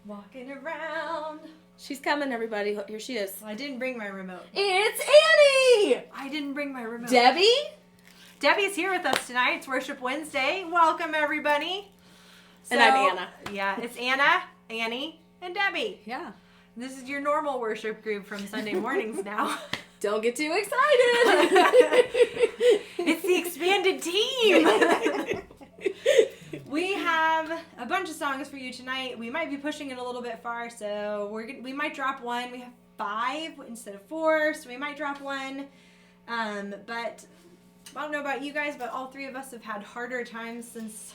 Walking around. She's coming, everybody. Here she is. Well, I didn't bring my remote. It's Annie! I didn't bring my remote. Debbie? Debbie's here with us tonight. It's Worship Wednesday. Welcome, everybody. And I'm Anna. Yeah, it's Anna, Annie, and Debbie. Yeah. This is your normal worship group from Sunday mornings now. Don't get too excited. It's the expanded team. We have a bunch of songs for you tonight. We might be pushing it a little bit far, so we might drop one. We have 5 instead of 4, so we might drop one. But I don't know about you guys, but all 3 of us have had harder times since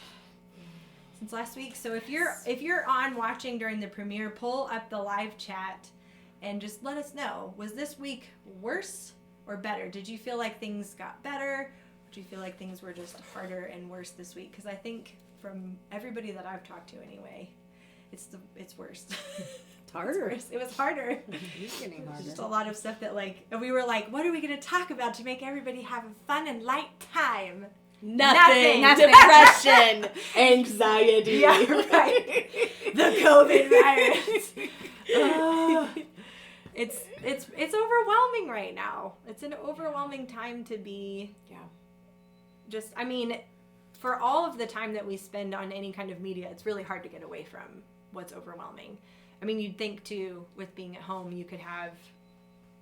last week. So if you're on watching during the premiere, pull up the live chat and just let us know. Was this week worse or better? Did you feel like things got better? Do you feel like things were just harder and worse this week? Because I think from everybody that I've talked to anyway, it's worse. It's harder. It was harder. It's getting harder. Just a lot of stuff that and we were like, what are we going to talk about to make everybody have a fun and light time? Nothing. Nothing. Depression. Anxiety. Yeah, right. The COVID virus. It's overwhelming right now. It's an overwhelming time to be. Yeah. Just, I mean, for all of the time that we spend on any kind of media, it's really hard to get away from what's overwhelming. I mean, you'd think too, with being at home, you could have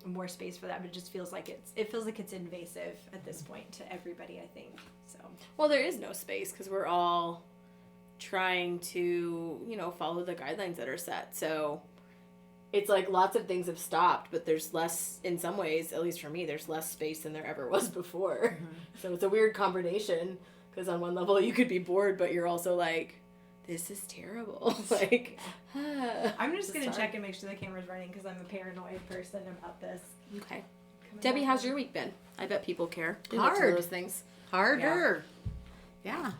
more space for that, but it just feels like it's invasive at this point to everybody, I think. So. Well, there is no space because we're all trying to, follow the guidelines that are set. So it's like lots of things have stopped, but there's less, in some ways, at least for me, there's less space than there ever was before. Mm-hmm. So it's a weird combination because on one level you could be bored, but you're also like, this is terrible. I'm just going to check and make sure the camera's running because I'm a paranoid person about this. Okay. Debbie, how's your week been? I bet people care. Hard. Those things. Harder. Yeah.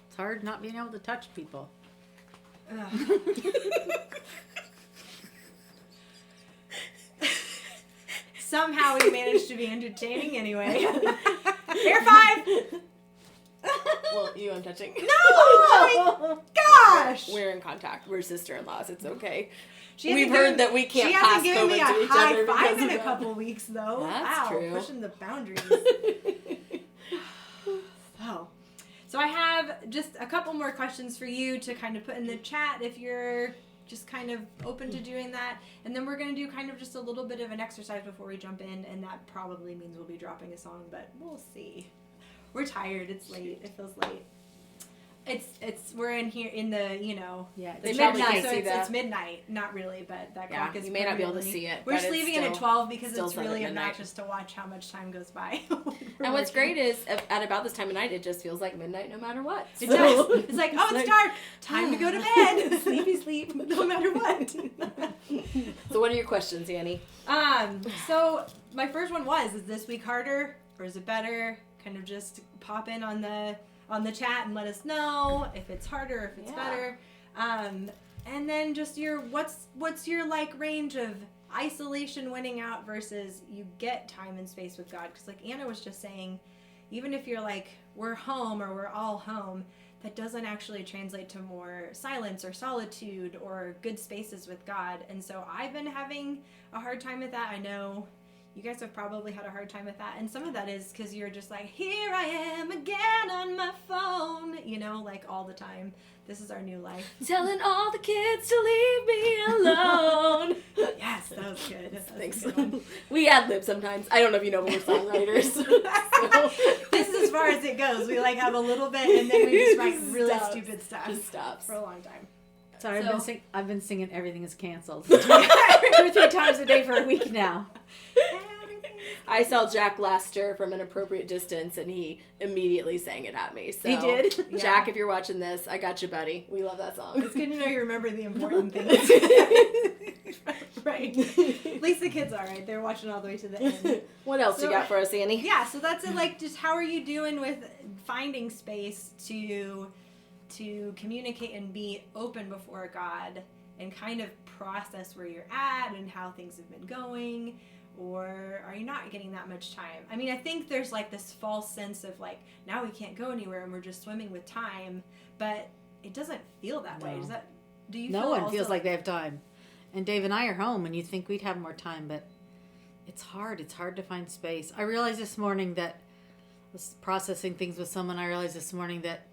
It's hard not being able to touch people. Somehow we managed to be entertaining anyway. Air 5! Well, you I'm touching. No! Oh my gosh! We're in contact. We're sister-in-laws. It's okay. We've heard that we can't pass COVID to each other. She hasn't given me a high five in a couple weeks, though. That's true. Pushing the boundaries. So I have just a couple more questions for you to kind of put in the chat if you're just kind of open to doing that. And then we're going to do kind of just a little bit of an exercise before we jump in, and that probably means we'll be dropping a song, but we'll see. We're tired. It's late. It feels late. We're in here in the, Yeah, the They midnight, probably can't so see it's that. midnight. Not really, but that clock is you may not be able to permanently- see it. We're but just it's leaving it at still- 12 because still it's set at really midnight. obnoxious to watch how much time goes by. And what's great is at about this time of night, it just feels like midnight no matter what. It does. It's like, oh, it's dark. Time to go to bed. Sleepy sleep, no matter what. So what are your questions, Annie? So my first one was, is this week harder or is it better? Kind of just pop in on the chat and let us know if it's harder or if it's better. And then just what's your range of isolation winning out versus you get time and space with God? Because like Anna was just saying, even if you're like, we're home or we're all home, that doesn't actually translate to more silence or solitude or good spaces with God. And so I've been having a hard time with that. I know you guys have probably had a hard time with that. And some of that is because you're just like, here I am again on my phone, all the time. This is our new life. Telling all the kids to leave me alone. Yes, that was good. Thanks. We ad-lib sometimes. I don't know if you know, but we're songwriters. So. This is as far as it goes. We have a little bit and then we just write really stupid stuff. Just stops. For a long time. Sorry, I've been singing Everything is Canceled 2 or 3 times a day for a week now. I saw Jack Laster from an appropriate distance, and he immediately sang it at me. So, he did? Jack, if you're watching this, I got you, buddy. We love that song. It's good to know you remember the important things. Right. At least the kids are, right? They're watching all the way to the end. What else you got for us, Annie? Yeah, so that's it. Just how are you doing with finding space to communicate and be open before God and kind of process where you're at and how things have been going? Or are you not getting that much time? I mean, I think there's this false sense of now we can't go anywhere and we're just swimming with time. But it doesn't feel that way. No. Does that? Do you? No feel one also feels like they have time. And Dave and I are home, and you think we'd have more time, but it's hard. It's hard to find space. I realized this morning that I was processing things with someone. I realized this morning that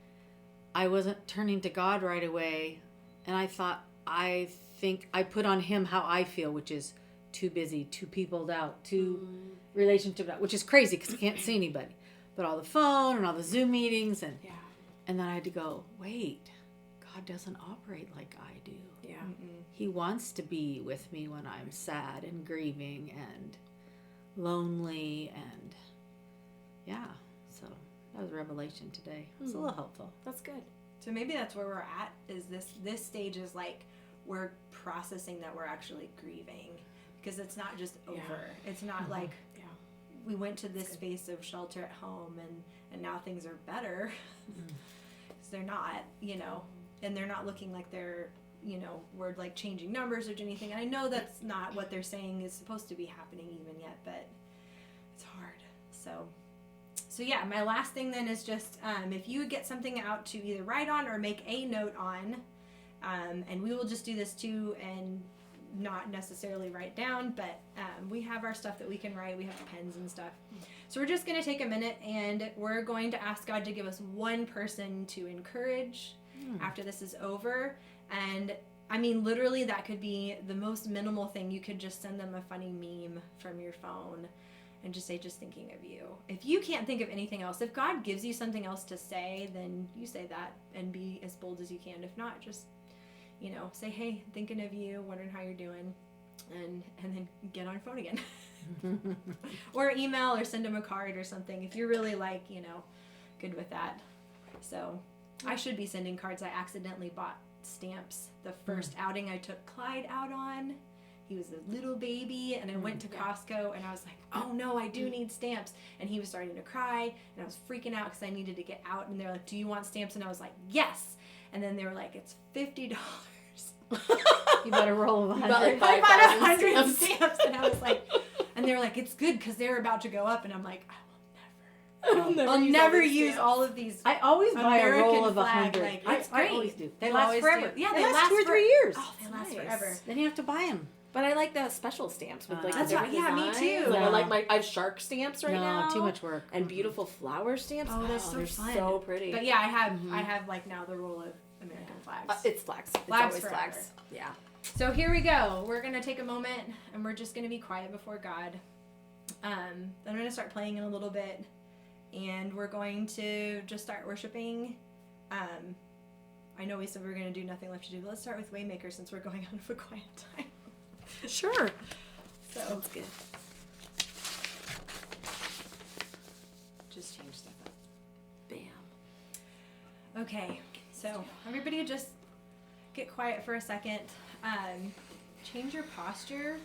I wasn't turning to God right away, and I thought I think I put on Him how I feel, which is too busy, too peopled out, too relationship out, which is crazy because I can't see anybody. But all the phone and all the Zoom meetings, and then I had to go, wait, God doesn't operate like I do. Yeah. He wants to be with me when I'm sad and grieving and lonely, and so that was a revelation today. It was a little helpful. That's good. So maybe that's where we're at. Is this stage is like we're processing that we're actually grieving, because it's not just over. Yeah. It's not like we went to this space of shelter at home and now things are better. Because they're not, and they're not looking like they're, we're like changing numbers or anything. And I know that's not what they're saying is supposed to be happening even yet, but it's hard. So yeah, my last thing then is just if you would get something out to either write on or make a note on, and we will just do this too and not necessarily write down, but we have our stuff that we can write. We have pens and stuff. So we're just going to take a minute and we're going to ask God to give us one person to encourage after this is over. And I mean, literally that could be the most minimal thing. You could just send them a funny meme from your phone and just say, just thinking of you. If you can't think of anything else, if God gives you something else to say, then you say that and be as bold as you can. If not, just say, hey, thinking of you, wondering how you're doing, and then get on your phone again. Or email or send them a card or something if you're really good with that. So I should be sending cards. I accidentally bought stamps the first outing I took Clyde out on. He was a little baby, and I went to Costco, and I was like, oh no, I do need stamps. And he was starting to cry, and I was freaking out because I needed to get out, and they're like, do you want stamps? And I was like, yes. And then they were like, it's $50. You better roll of 100. like I bought 100 stamps. stamps, and I was like, and they were like, it's good because they're about to go up, and I'm like, I'll never use all of these. I always buy a roll of flag, 100. like, it's I great. always do. They You last always forever. do. Yeah, they they last last 2 or for- 3 years. Oh, they last Nice. forever. Then you have to buy them. But I like the special stamps with like That's the right. different Yeah, me designs. too. Like, I No. like I have shark stamps right now. Too much work. And beautiful flower stamps. Oh, that's so they're fun. so pretty. But yeah, I have like now the roll of American flags. It's flags. It's Flags always forever. flags. Yeah. So here we go. We're gonna take a moment and we're just gonna be quiet before God. I'm gonna start playing in a little bit, and we're going to just start worshiping. I know we said we were gonna do nothing left to do, but let's start with Waymaker since we're going out of a quiet time. Sure. So Sounds good. just change stuff up. Bam. Okay, so everybody just get quiet for a second. Change your posture.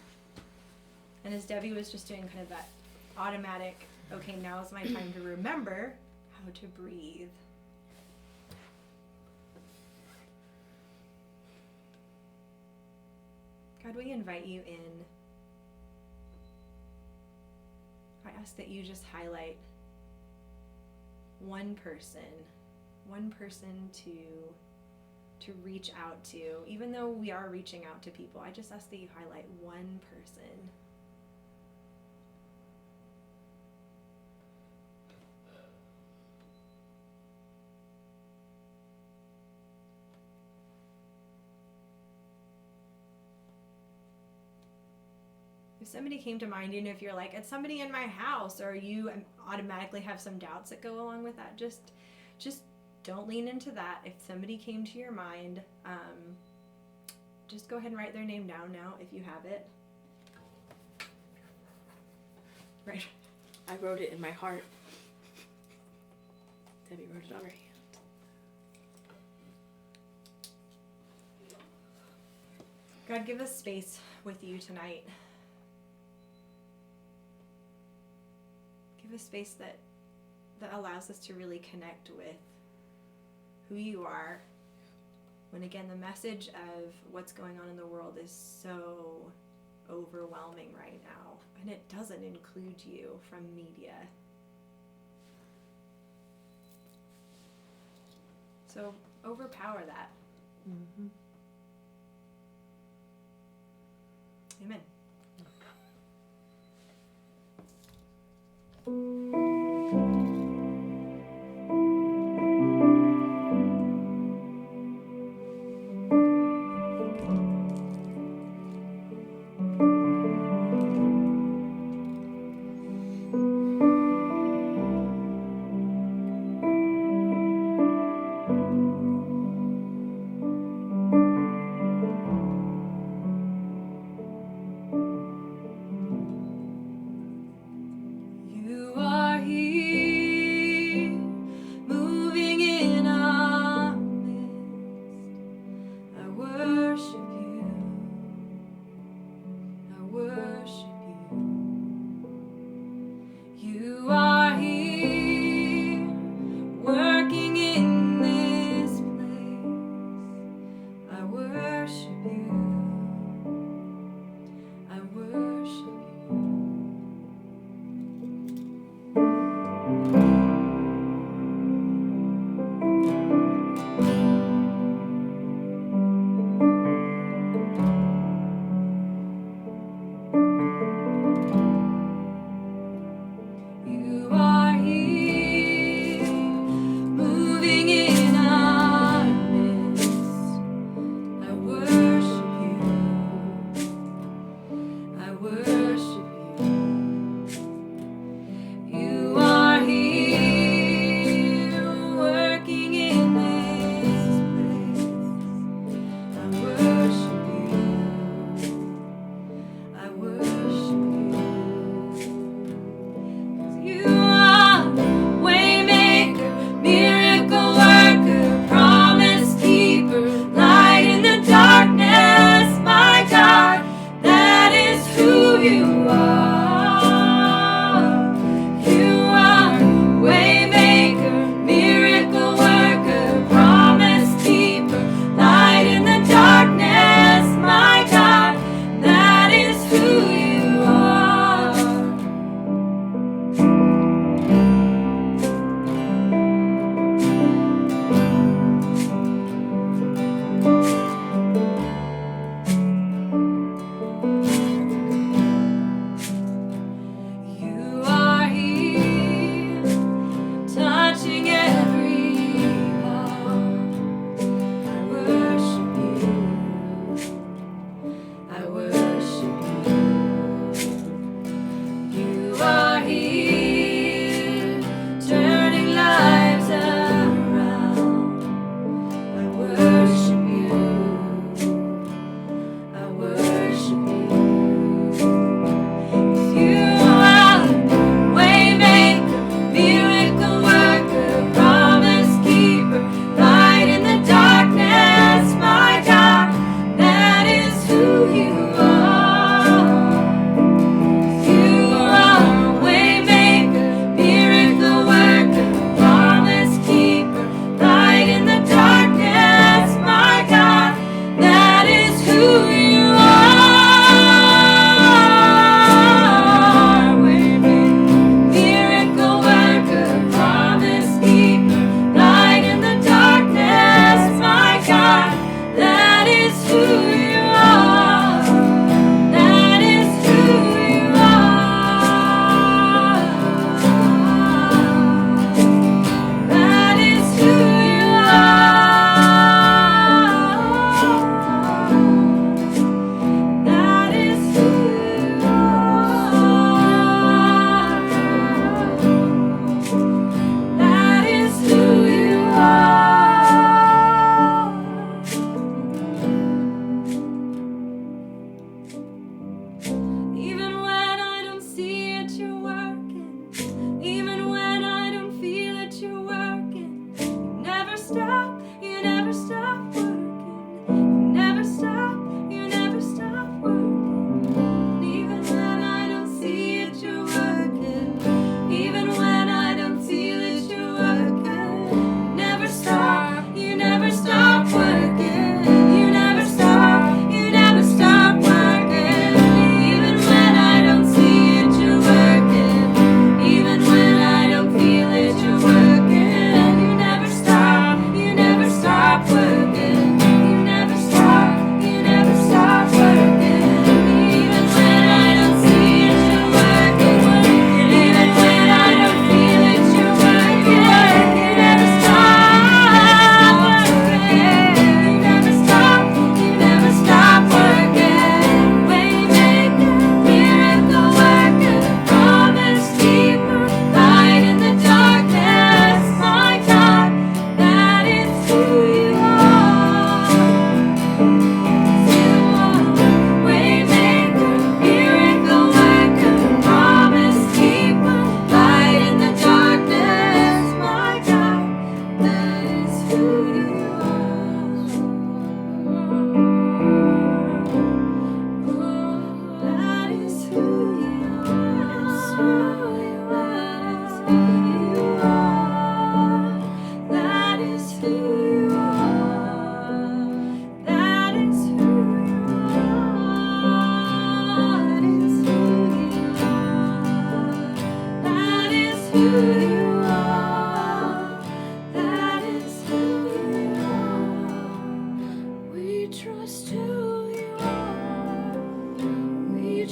And as Debbie was just doing kind of that automatic, okay, now is my time to remember how to breathe. God, we invite you in. I ask that you just highlight one person to reach out to. Even though we are reaching out to people, I just ask that you highlight one person. If somebody came to mind, if you're like, it's somebody in my house, or you automatically have some doubts that go along with that, just don't lean into that. If somebody came to your mind, just go ahead and write their name down now if you have it. Right. I wrote it in my heart. Debbie wrote it on her hand. God, give us space with you tonight. Give us space that allows us to really connect with who you are. When again, the message of what's going on in the world is so overwhelming right now, and it doesn't include you from media. So overpower that. Mm-hmm. Amen. You are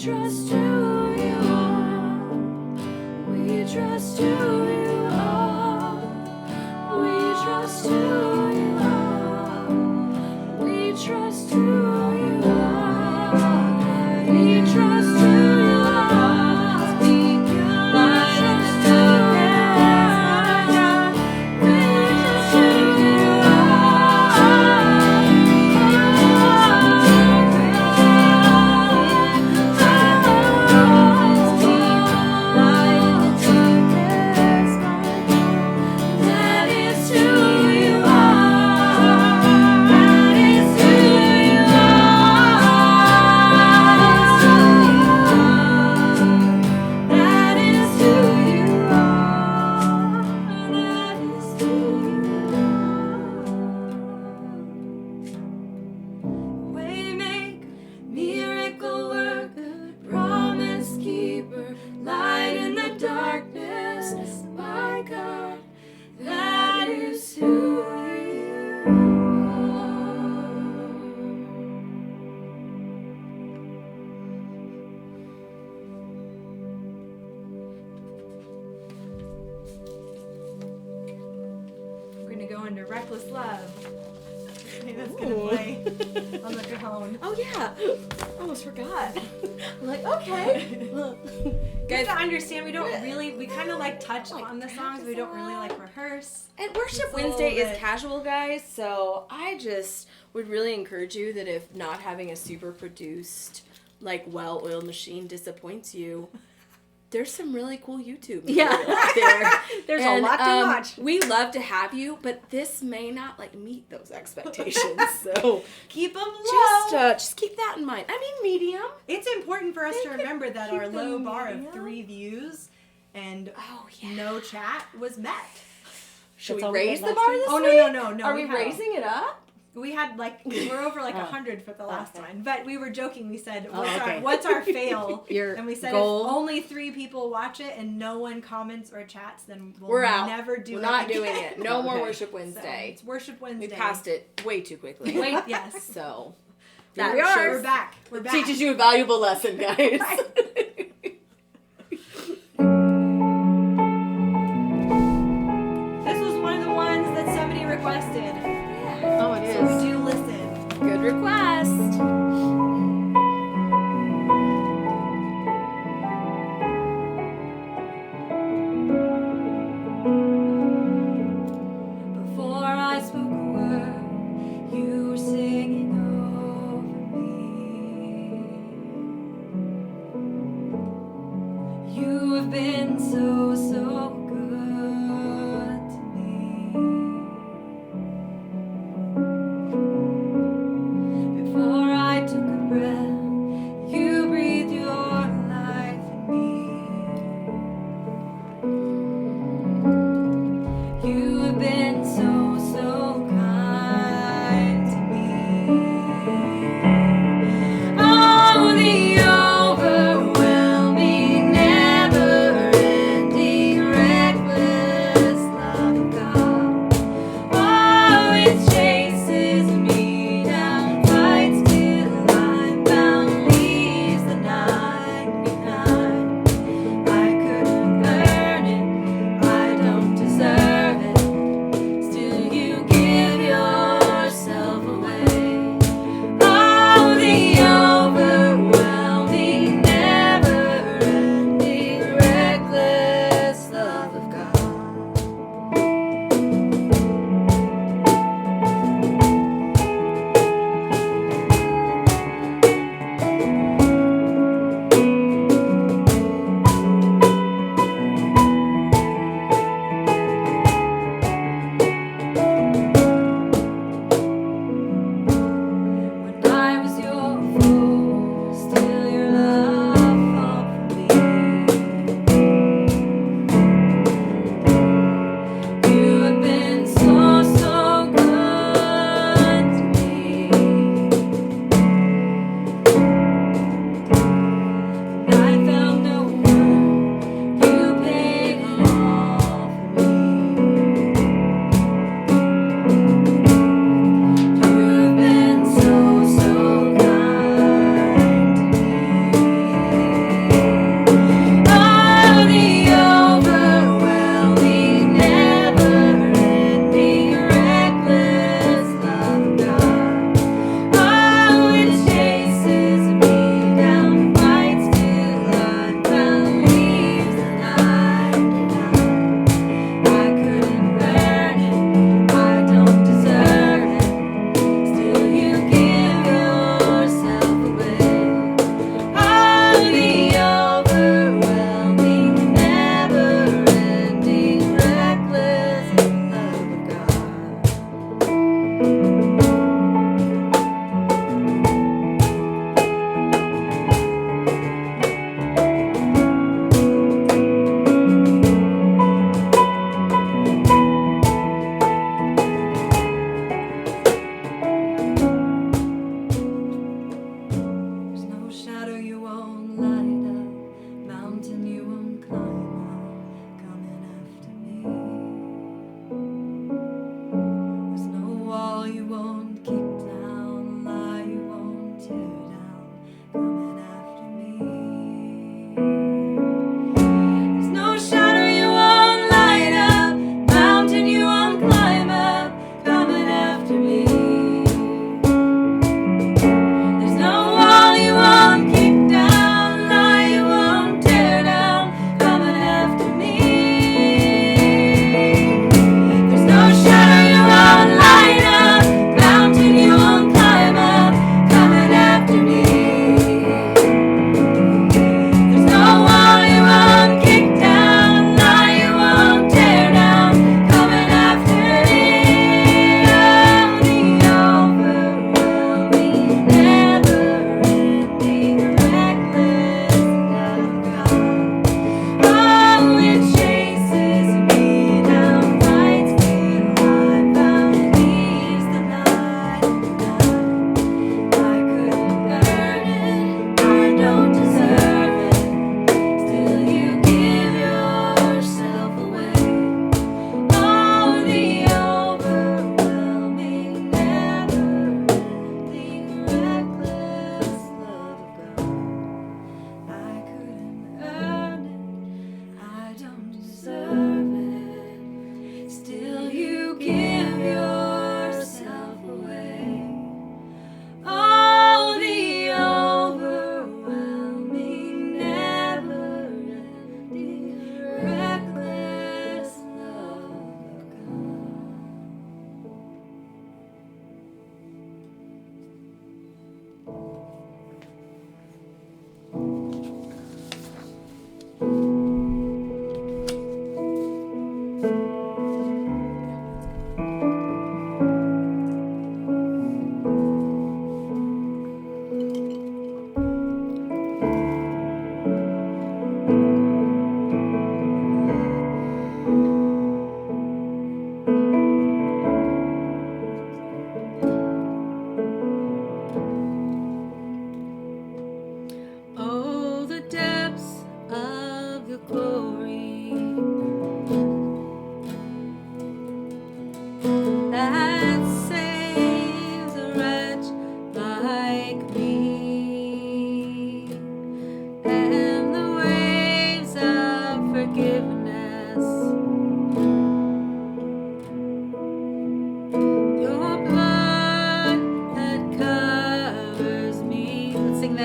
trust who you are. We trust who you are. We trust who you are. We trust who you are. We trust who you are. Speak your light into us. We trust who you That is who you are. That is who you are. That is who you are. That is who you are. Waymaker, miracle worker, promise keeper, light in the darkness, my God. That is who you are. We're gonna go into Reckless Love. I think that's gonna play on the cajon. Oh yeah, almost forgot. I'm like, okay. Guys, Guys, to understand, we kind of like touch on the songs. We don't really like rehearse. and Worship It's a little Wednesday is bit- casual, guys. So I just would really encourage you that if not having a super produced, like well-oiled machine disappoints you, there's some really cool YouTube material out there. There's And, a lot to watch. We love to have you, but this may not like meet those expectations. So Keep them low. just keep that in mind. I mean, medium. It's important for us to They could remember that keep our low them bar of medium. 3 views and Oh yeah. no chat was met. Should That's we all we raise did the last bar week? this Oh, no, week? no. Are we had- raising it up? We had we're over like Oh. 100 for the last Okay. one, but we were joking. We said, Oh, "What's okay. what's our fail?" Your And we said, goal. if only 3 people watch it and no one comments or chats, then We're out. Never do We're it. not again. doing it. No more Okay. Worship So, Wednesday. it's Worship Wednesday. We passed it way too quickly. Wait, yes. So Here that we are. shows- We're back. We're back. teaches you a valuable lesson, guys. This was one of the ones that somebody requested. Oh, it So we is. do listen. Good request. Before I spoke a word, you were singing over me.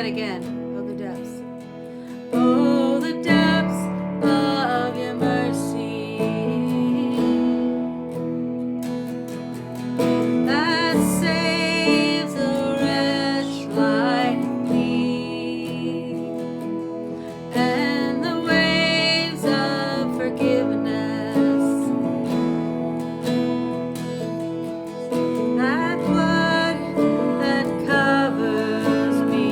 that again. Oh, the depths. Oh, the depths of your mercy that saves a wretch like me, and the waves of forgiveness, that blood that covers me.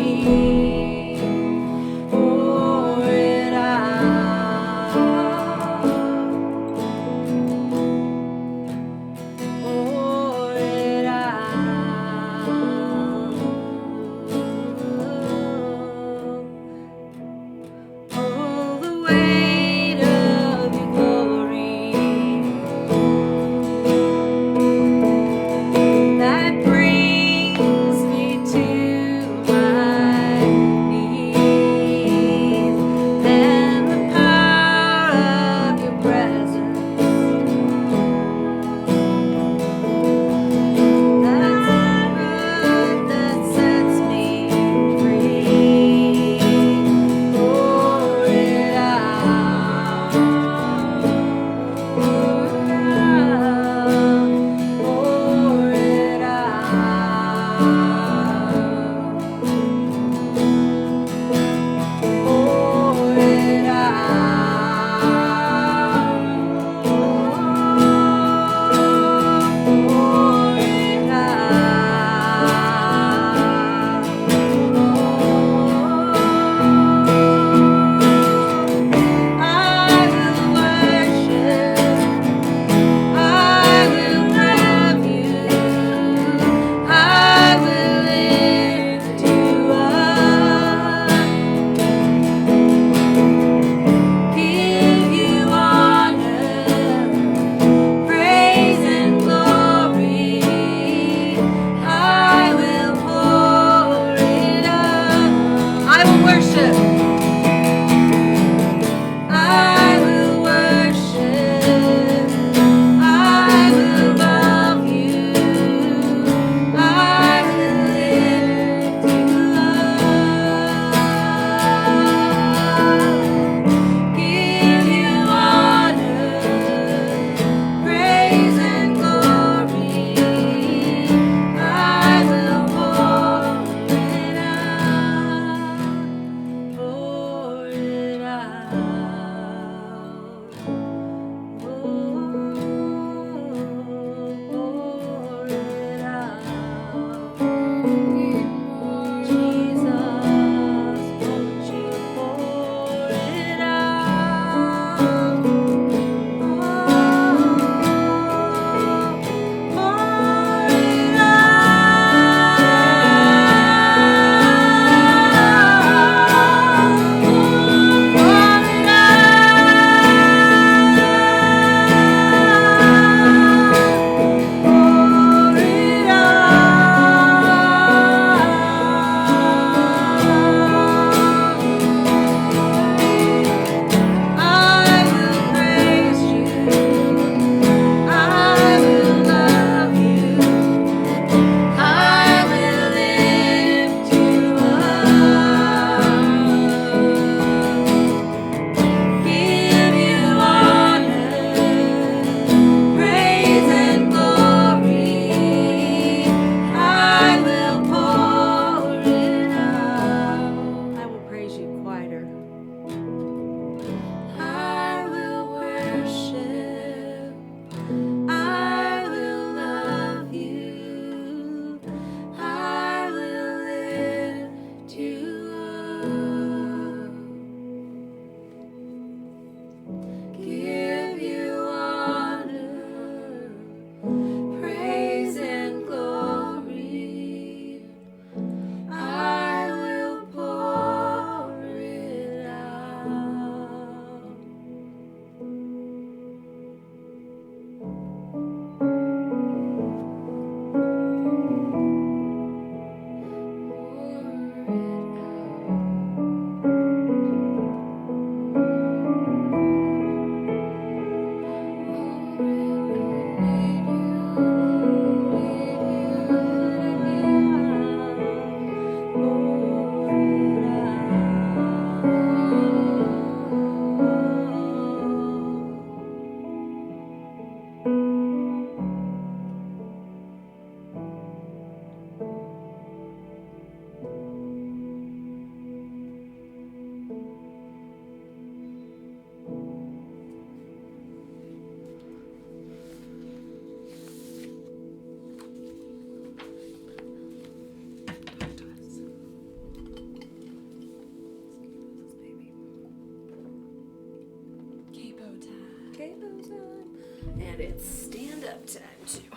And it's stand up time too.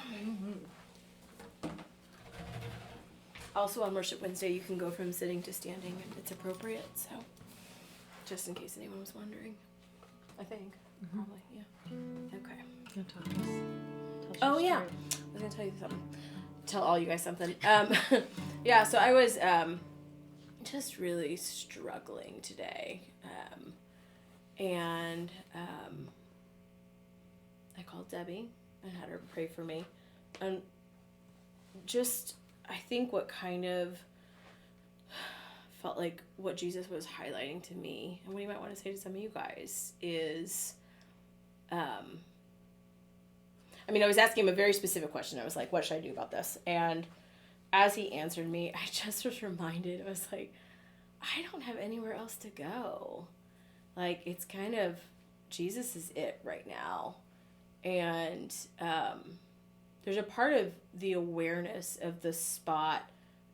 Also on Worship Wednesday, you can go from sitting to standing, and it's appropriate. So, just in case anyone was wondering, I think probably Okay. Oh yeah, I was gonna tell you something. Tell all you guys something. Yeah. So I was just really struggling today, and I called Debbie and had her pray for me, and just. I think what kind of felt like what Jesus was highlighting to me, and what he might want to say to some of you guys, is, I was asking him a very specific question. I was like, what should I do about this? And as he answered me, I just was reminded, I was like, I don't have anywhere else to go. Like, it's kind of, Jesus is it right now. And, there's a part of the awareness of the spot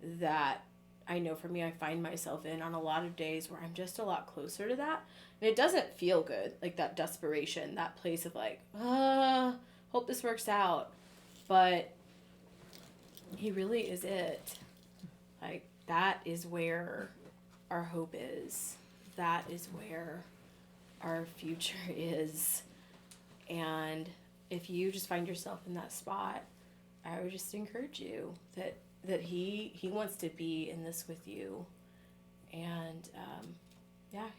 that I know for me I find myself in on a lot of days where I'm just a lot closer to that. And it doesn't feel good, like that desperation, that place of like, hope this works out. But he really is it. Like, that is where our hope is. That is where our future is. And if you just find yourself in that spot, I would just encourage you that he wants to be in this with you. And,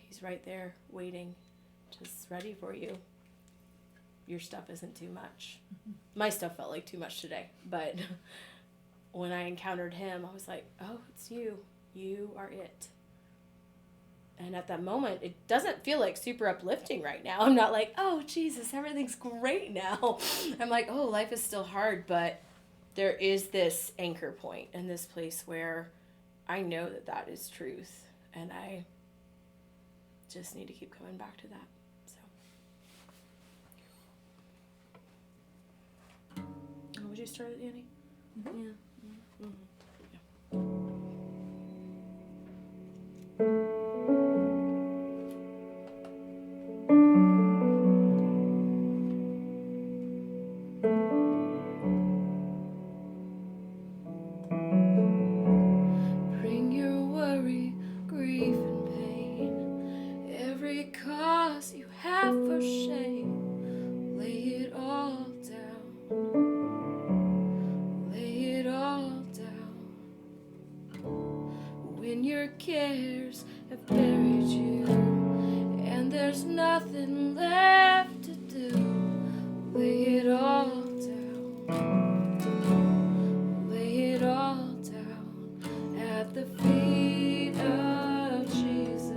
he's right there waiting, just ready for you. Your stuff isn't too much. My stuff felt like too much today. But when I encountered him, I was like, oh, it's you. You are it. And at that moment, it doesn't feel like super uplifting right now. I'm not like, oh, Jesus, everything's great now. I'm like, oh, life is still hard, but there is this anchor point and this place where I know that is truth, and I just need to keep coming back to that. So, would you start it, Annie? Mm-hmm. Yeah. Mm-hmm. Bring your worry, grief, and pain, every cause you have for shame. Lay it all down. Lay it all down. When your cares have buried you and there's nothing left to do, lay it all down. Lay it all down at the feet of Jesus.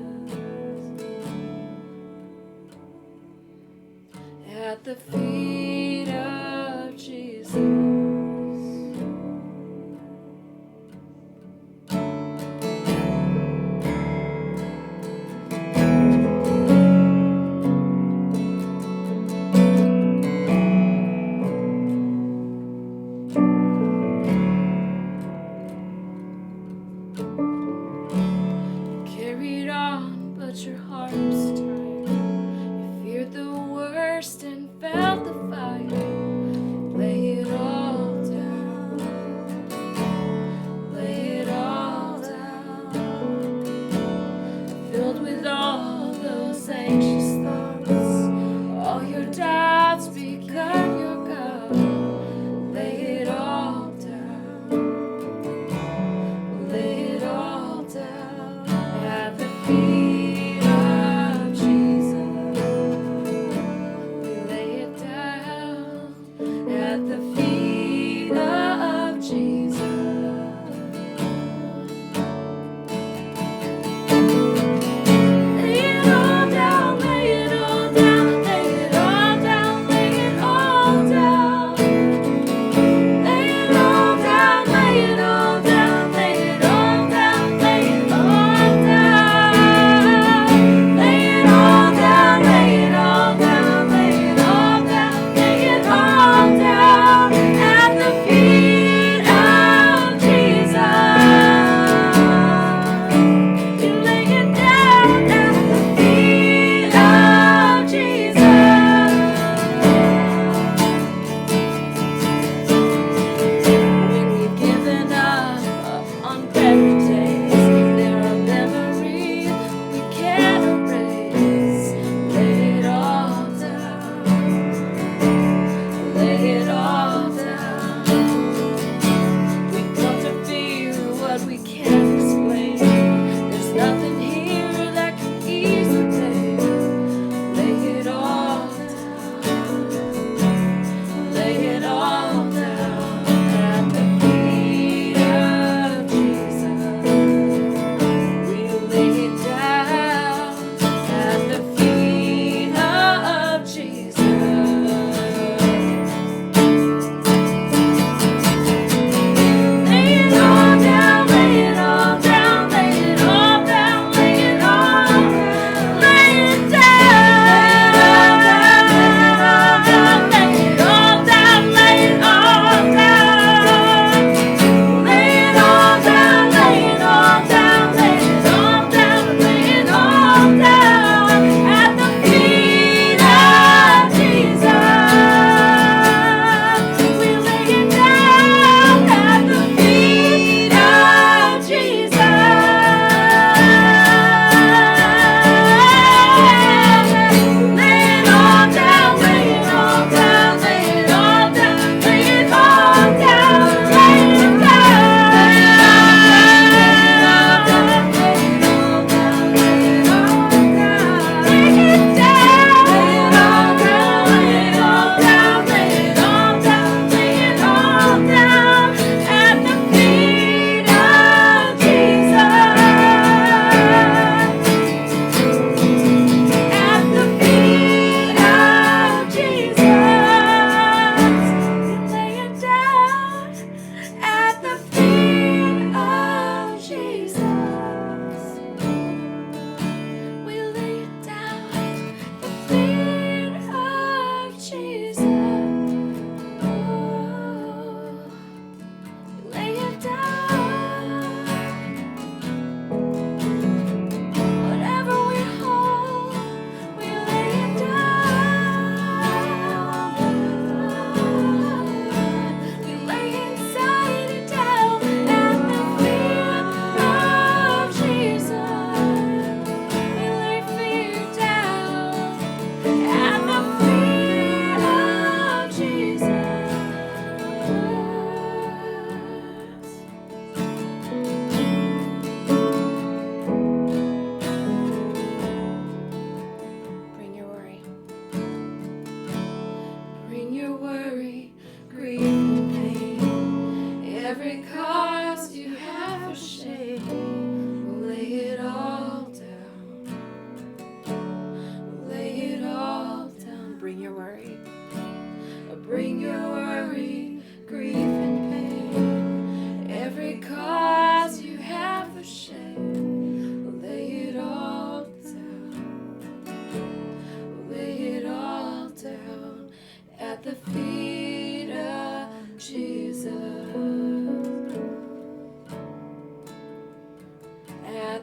At the feet of Jesus. Carried on, but your heart's tired. You feared the worst and felt the fire. Lay it all down. Lay it all down. Filled with all those anxious thoughts, all your doubts become your God. Lay it all down. Lay it all down at the feet of Jesus.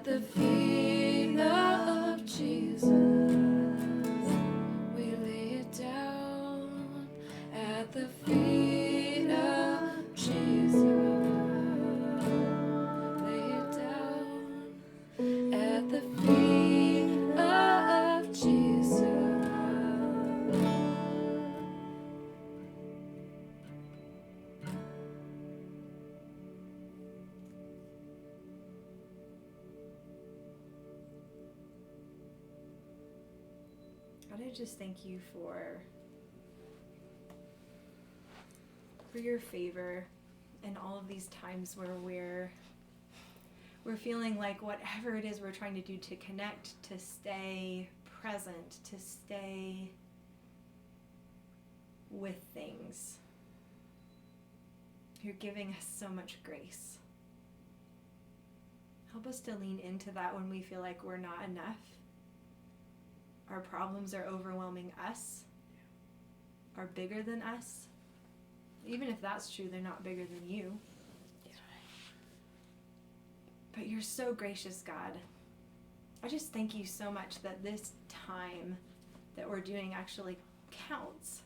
At the feet of Jesus, we lay it down. At the feet of Jesus, lay it down. At the feet of Jesus. God, I just thank you for your favor in all of these times where we're feeling like whatever it is we're trying to do to connect, to stay present, to stay with things. You're giving us so much grace. Help us to lean into that when we feel like we're not enough. Our problems are overwhelming us, are bigger than us. Even if that's true, they're not bigger than you. But you're so gracious, God. I just thank you so much that this time that we're doing actually counts.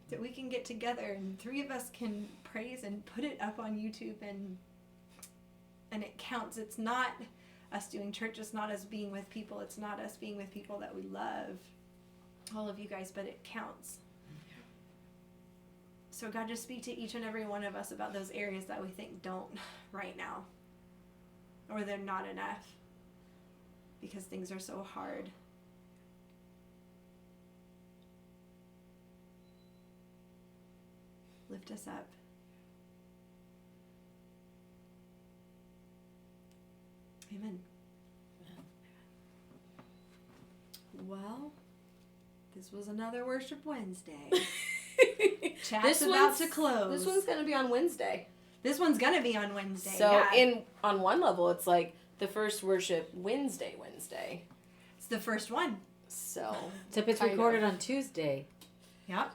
That we can get together and 3 of us can praise and put it up on YouTube and it counts. It's not us doing church. It's not us being with people. It's not us being with people that we love. All of you guys, but it counts. So God, just speak to each and every one of us about those areas that we think don't right now. Or they're not enough. Because things are so hard. Lift us up. Amen. Well, this was another Worship Wednesday. Chat's about to close. This one's gonna be on Wednesday. This one's gonna be on Wednesday. So yeah. on one level, it's like the first worship Wednesday. It's the first one. So Except it's kind recorded of. on Tuesday. Yep.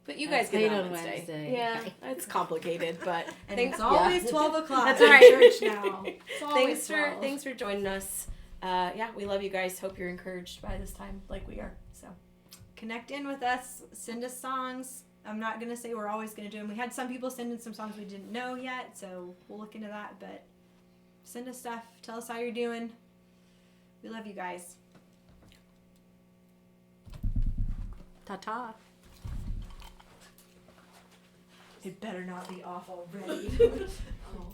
But you And guys it's get it paid on on Wednesday. Wednesday. Yeah, it's complicated, but And thanks. it's always yeah. 12 o'clock. That's at right. Church now. It's always Thanks for joining us. Yeah, we love you guys. Hope you're encouraged by this time, like we are. So Connect in with us. Send us songs. I'm not gonna say we're always gonna do them. We had some people send in some songs we didn't know yet, so we'll look into that. But send us stuff. Tell us how you're doing. We love you guys. Ta-ta. It better not be off already. Oh.